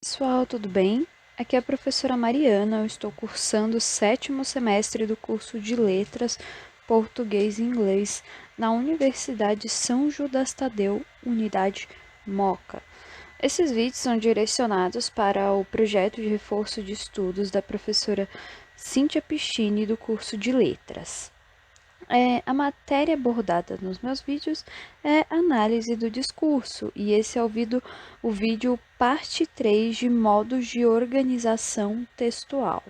Pessoal, tudo bem? Aqui é a professora Mariana, eu estou cursando o 7º semestre do curso de Letras, Português e Inglês na Universidade São Judas Tadeu, Unidade Moca. Esses vídeos são direcionados para o projeto de reforço de estudos da professora Cíntia Piccini do curso de Letras. A matéria abordada nos meus vídeos é análise do discurso, e esse é o vídeo parte 3 de modos de organização textual.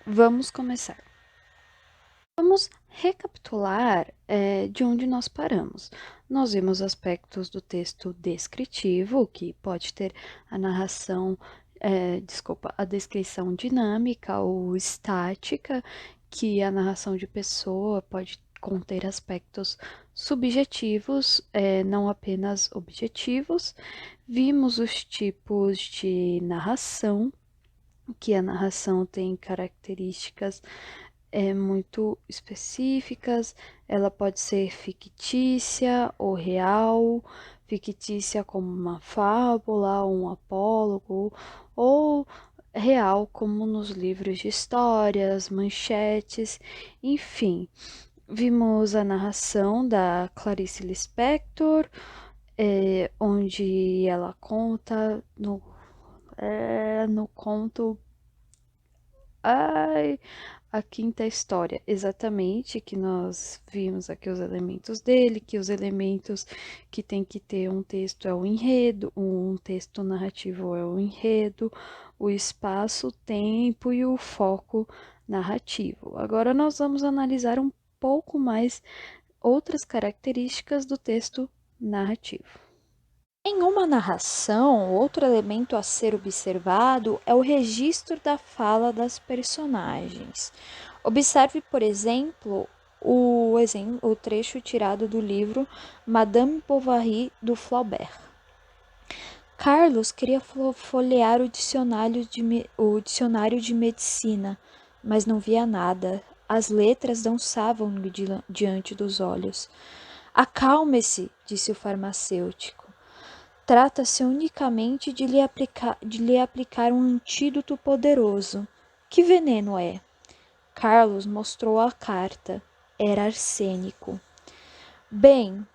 Vamos começar. Vamos recapitular de onde nós paramos. Nós vimos aspectos do texto descritivo, que pode ter a narração, a descrição dinâmica ou estática, que a narração de pessoa pode conter aspectos subjetivos, não apenas objetivos. Vimos os tipos de narração, que a narração tem características muito específicas, ela pode ser fictícia ou real, fictícia como uma fábula, um apólogo, ou real como nos livros de histórias, manchetes, enfim. Vimos a narração da Clarice Lispector, onde ela conta no conto a quinta história, exatamente, que nós vimos aqui os elementos dele, que os elementos que tem que ter um texto é o enredo, um texto narrativo é o enredo, o espaço, o tempo e o foco narrativo. Agora nós vamos analisar um pouco mais outras características do texto narrativo. Em uma narração, outro elemento a ser observado é o registro da fala das personagens. Observe, por exemplo, o trecho tirado do livro Madame Bovary, do Flaubert. Carlos queria folhear o dicionário de medicina, mas não via nada. As letras dançavam-lhe diante dos olhos. Acalme-se, disse o farmacêutico. Trata-se unicamente de lhe aplicar um antídoto poderoso. Que veneno é? Carlos mostrou a carta. Era arsênico. Bem,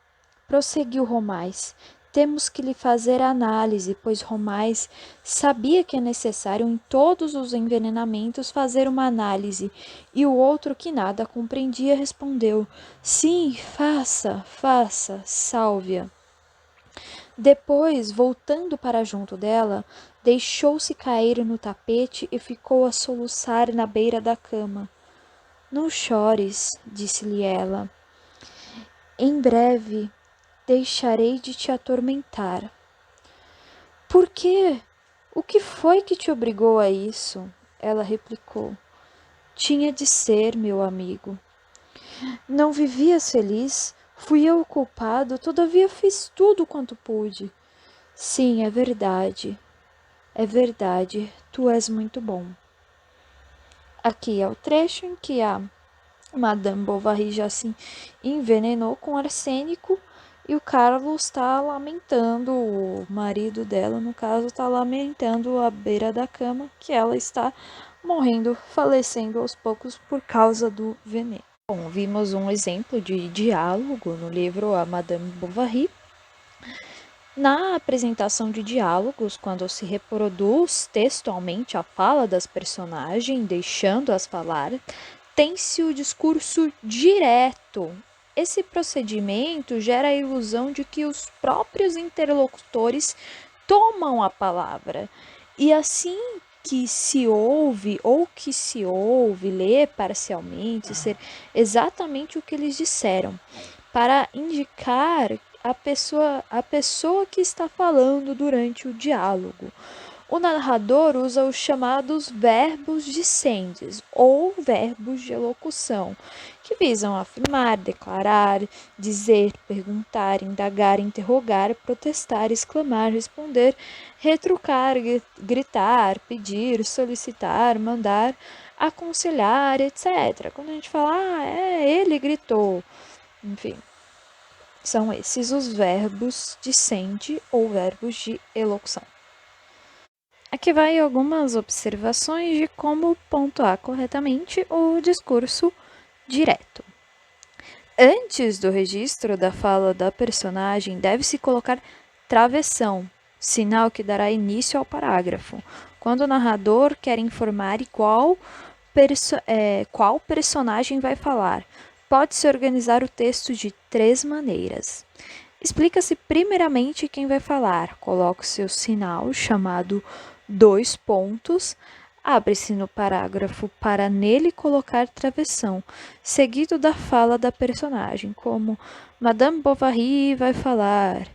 prosseguiu Romais, temos que lhe fazer análise, pois Romais sabia que é necessário em todos os envenenamentos fazer uma análise, e o outro, que nada compreendia, respondeu: sim, faça, salve-a. Depois, voltando para junto dela, deixou-se cair no tapete e ficou a soluçar na beira da cama. Não chores, disse-lhe ela. Em breve deixarei de te atormentar. Por quê? O que foi que te obrigou a isso? Ela replicou. Tinha de ser, meu amigo. Não vivias feliz? Fui eu o culpado, todavia fiz tudo quanto pude. Sim, é verdade. É verdade, tu és muito bom. Aqui é o trecho em que a Madame Bovary já se envenenou com arsênico e o Carlos está lamentando, o marido dela, no caso, está lamentando à beira da cama que ela está morrendo, falecendo aos poucos por causa do veneno. Bom, vimos um exemplo de diálogo no livro A Madame Bovary. Na apresentação de diálogos, quando se reproduz textualmente a fala das personagens, deixando-as falar, tem-se o discurso direto. Esse procedimento gera a ilusão de que os próprios interlocutores tomam a palavra. E assim que se ouve ou que se ouve, lê parcialmente, ser exatamente o que eles disseram, para indicar a pessoa que está falando durante o diálogo. O narrador usa os chamados verbos discentes ou verbos de elocução, que visam afirmar, declarar, dizer, perguntar, indagar, interrogar, protestar, exclamar, responder, retrucar, gritar, pedir, solicitar, mandar, aconselhar, etc. Quando a gente fala, ele gritou, enfim. São esses os verbos discente ou verbos de elocução. Aqui vai algumas observações de como pontuar corretamente o discurso direto. Antes do registro da fala da personagem, deve-se colocar travessão, sinal que dará início ao parágrafo, quando o narrador quer informar qual personagem vai falar. Pode-se organizar o texto de 3 maneiras. Explica-se primeiramente quem vai falar, coloca o seu sinal, chamado 2 pontos, abre-se no parágrafo para nele colocar travessão, seguido da fala da personagem, como Madame Bovary vai falar,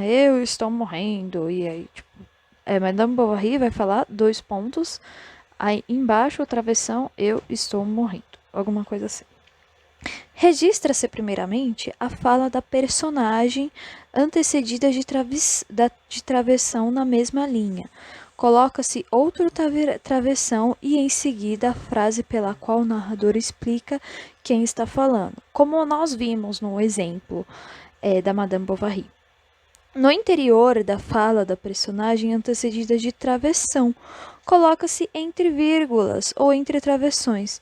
eu estou morrendo, e aí, Madame Bovary vai falar, 2 pontos, aí embaixo, travessão, eu estou morrendo, alguma coisa assim. Registra-se primeiramente a fala da personagem antecedida de travessão na mesma linha. Coloca-se outro travessão e em seguida a frase pela qual o narrador explica quem está falando, como nós vimos no exemplo da Madame Bovary. No interior da fala da personagem antecedida de travessão, coloca-se entre vírgulas ou entre travessões,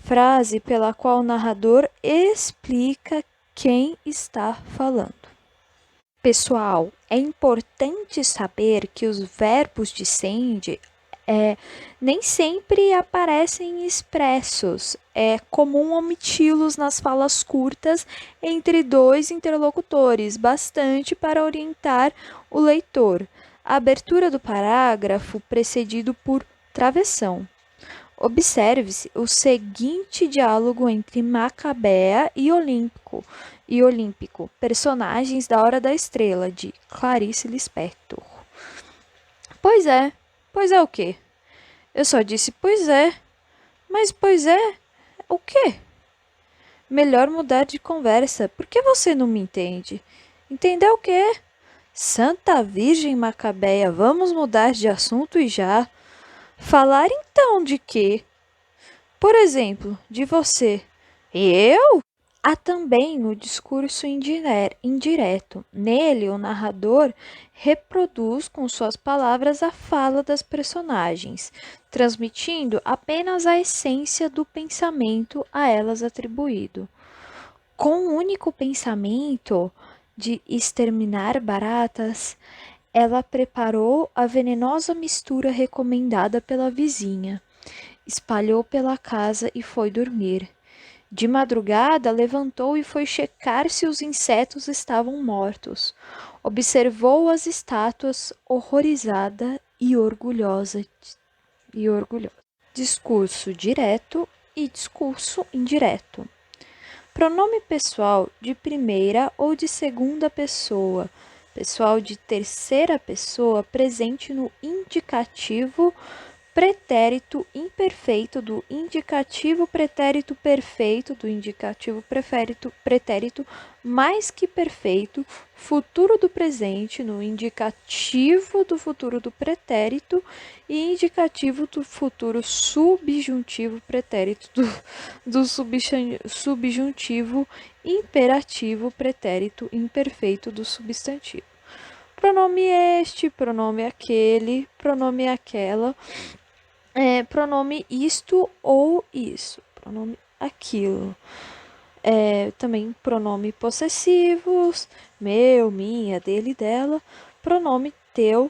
frase pela qual o narrador explica quem está falando. Pessoal, é importante saber que os verbos de sende nem sempre aparecem expressos. É comum omiti-los nas falas curtas entre 2 interlocutores, bastante para orientar o leitor. A abertura do parágrafo precedido por travessão. Observe-se o seguinte diálogo entre Macabea e Olímpico, personagens da Hora da Estrela, de Clarice Lispector. Pois é o quê? Eu só disse pois é, mas pois é o quê? Melhor mudar de conversa, por que você não me entende? Entendeu o quê? Santa Virgem Macabeia, vamos mudar de assunto e já. Falar então de quê? Por exemplo, de você. Eu? Há também o discurso indireto. Nele, o narrador reproduz com suas palavras a fala das personagens, transmitindo apenas a essência do pensamento a elas atribuído. Com o único pensamento de exterminar baratas, ela preparou a venenosa mistura recomendada pela vizinha, espalhou pela casa e foi dormir. De madrugada, levantou e foi checar se os insetos estavam mortos. Observou as estátuas, horrorizada e orgulhosa. Discurso direto e discurso indireto. Pronome pessoal de primeira ou de segunda pessoa. Pessoal de terceira pessoa presente no indicativo pretérito imperfeito do indicativo pretérito perfeito do indicativo pretérito mais que perfeito, futuro do presente no indicativo do futuro do pretérito e indicativo do futuro subjuntivo pretérito do subjuntivo imperativo pretérito imperfeito do substantivo. Pronome este, pronome aquele, pronome aquela, pronome isto ou isso, pronome aquilo. Também pronome possessivos, meu, minha, dele, dela, pronome teu,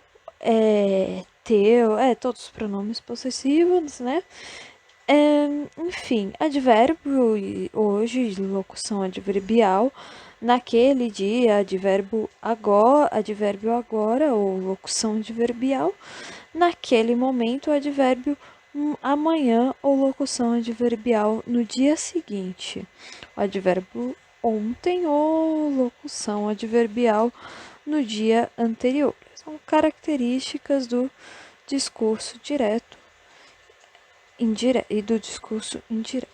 teu, todos os pronomes possessivos, né? Enfim, advérbio hoje, locução adverbial, naquele dia, advérbio agora ou locução adverbial, naquele momento, advérbio amanhã ou locução adverbial no dia seguinte. O advérbio ontem ou locução adverbial no dia anterior. São características do discurso direto e do discurso indireto.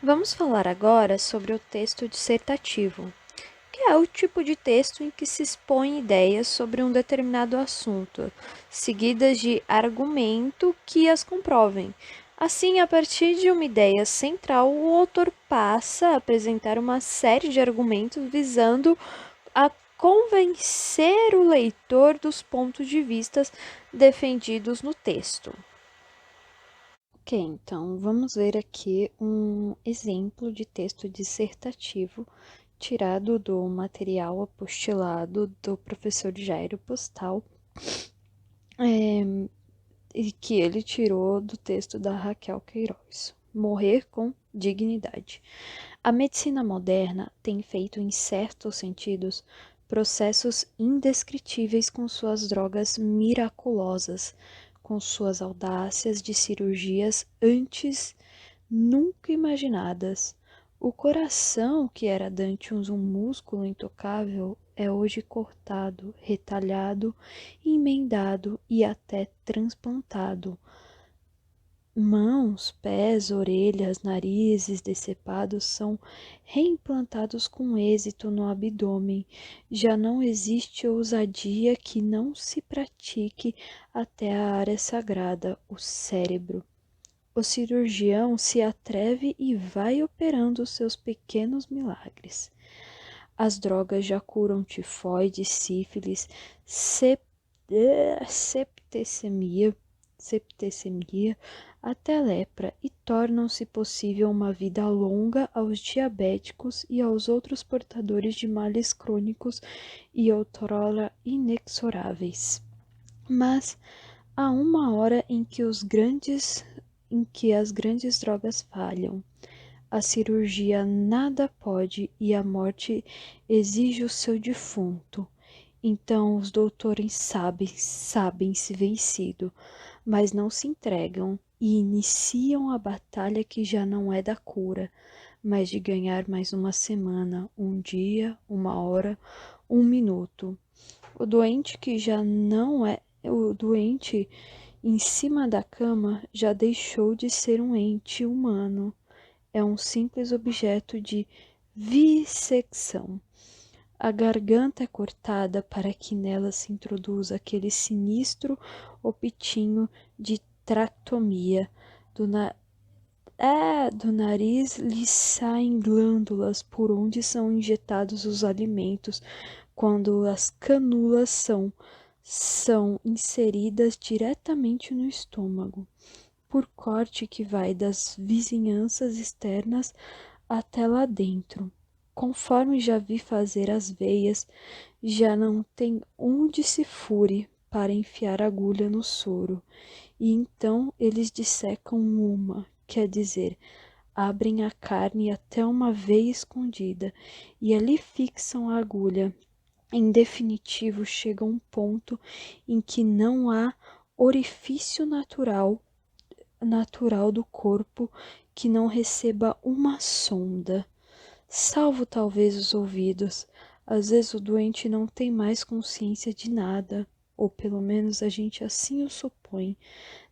Vamos falar agora sobre o texto dissertativo, que é o tipo de texto em que se expõe ideias sobre um determinado assunto, seguidas de argumento que as comprovem. Assim, a partir de uma ideia central, o autor passa a apresentar uma série de argumentos visando a convencer o leitor dos pontos de vista defendidos no texto. Ok, então vamos ver aqui um exemplo de texto dissertativo tirado do material apostilado do professor Jairo Postal, e que ele tirou do texto da Raquel Queiroz. Morrer com dignidade. A medicina moderna tem feito, em certos sentidos, processos indescritíveis com suas drogas miraculosas, com suas audácias de cirurgias antes nunca imaginadas. O coração, que era dantes um músculo intocável, é hoje cortado, retalhado, emendado e até transplantado. Mãos, pés, orelhas, narizes decepados são reimplantados com êxito no abdômen. Já não existe ousadia que não se pratique até a área sagrada, o cérebro. O cirurgião se atreve e vai operando seus pequenos milagres. As drogas já curam tifoide, sífilis, septicemia, até lepra e tornam-se possível uma vida longa aos diabéticos e aos outros portadores de males crônicos e outrora inexoráveis. Mas há uma hora em que as grandes drogas falham. A cirurgia nada pode e a morte exige o seu defunto. Então os doutores sabem-se vencido, mas não se entregam e iniciam a batalha que já não é da cura, mas de ganhar mais uma semana, um dia, uma hora, um minuto. O doente que já não é o doente em cima da cama já deixou de ser um ente humano. É um simples objeto de vissecção. A garganta é cortada para que nela se introduza aquele sinistro opitinho de tractomia. Do nariz lhe saem glândulas por onde são injetados os alimentos, quando as canulas são inseridas diretamente no estômago, por corte que vai das vizinhanças externas até lá dentro. Conforme já vi fazer as veias, já não tem onde se fure para enfiar agulha no soro, e então eles dissecam uma, quer dizer, abrem a carne até uma veia escondida, e ali fixam a agulha. Em definitivo, chega um ponto em que não há orifício natural do corpo que não receba uma sonda, salvo talvez os ouvidos. Às vezes o doente não tem mais consciência de nada, ou pelo menos a gente assim o supõe.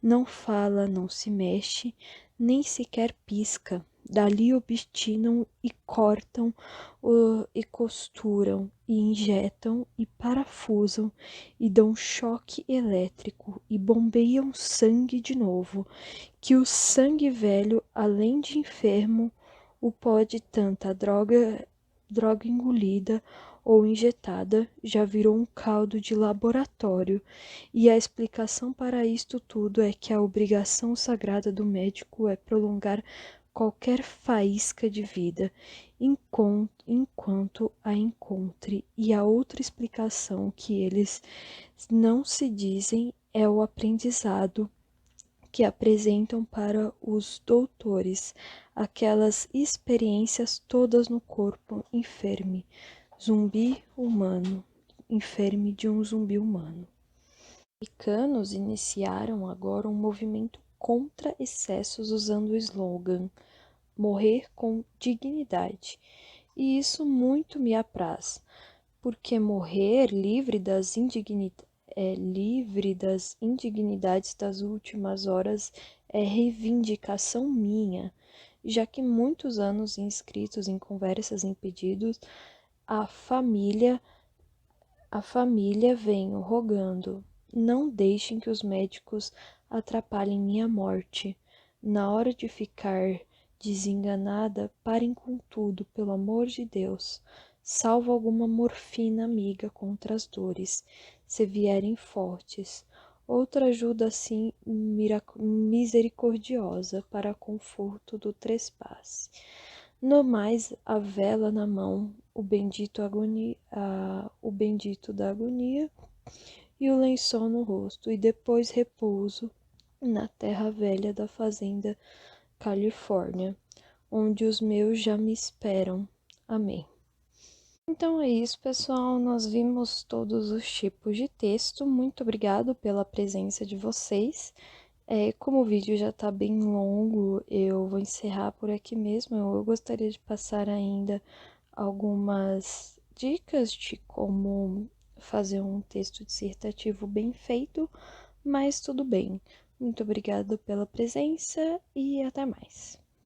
Não fala, não se mexe, nem sequer pisca. Dali obstinam e cortam, e costuram, e injetam, e parafusam, e dão choque elétrico, e bombeiam sangue de novo, que o sangue velho, além de enfermo, o pode tanta droga engolida ou injetada, já virou um caldo de laboratório, e a explicação para isto tudo é que a obrigação sagrada do médico é prolongar qualquer faísca de vida, enquanto a encontre, e a outra explicação que eles não se dizem é o aprendizado que apresentam para os doutores aquelas experiências todas no corpo enferme, zumbi humano, enferme de um zumbi humano. Os americanos iniciaram agora um movimento contra excessos usando o slogan "Morrer com dignidade", e isso muito me apraz, porque morrer livre das indignidades das últimas horas é reivindicação minha, já que muitos anos inscritos em conversas em pedidos, a família venho rogando, não deixem que os médicos atrapalhem minha morte. Na hora de ficar desenganada, parem com tudo, pelo amor de Deus. salvo alguma morfina amiga contra as dores, se vierem fortes. Outra ajuda assim misericordiosa para conforto do trespasse. No mais, a vela na mão, o bendito da agonia e o lençol no rosto, e depois repouso na terra velha da fazenda Califórnia, onde os meus já me esperam. Amém. Então é isso, pessoal. Nós vimos todos os tipos de texto. Muito obrigado pela presença de vocês. Como o vídeo já está bem longo, eu vou encerrar por aqui mesmo. Eu gostaria de passar ainda algumas dicas de como fazer um texto dissertativo bem feito, mas tudo bem. Muito obrigado pela presença e até mais.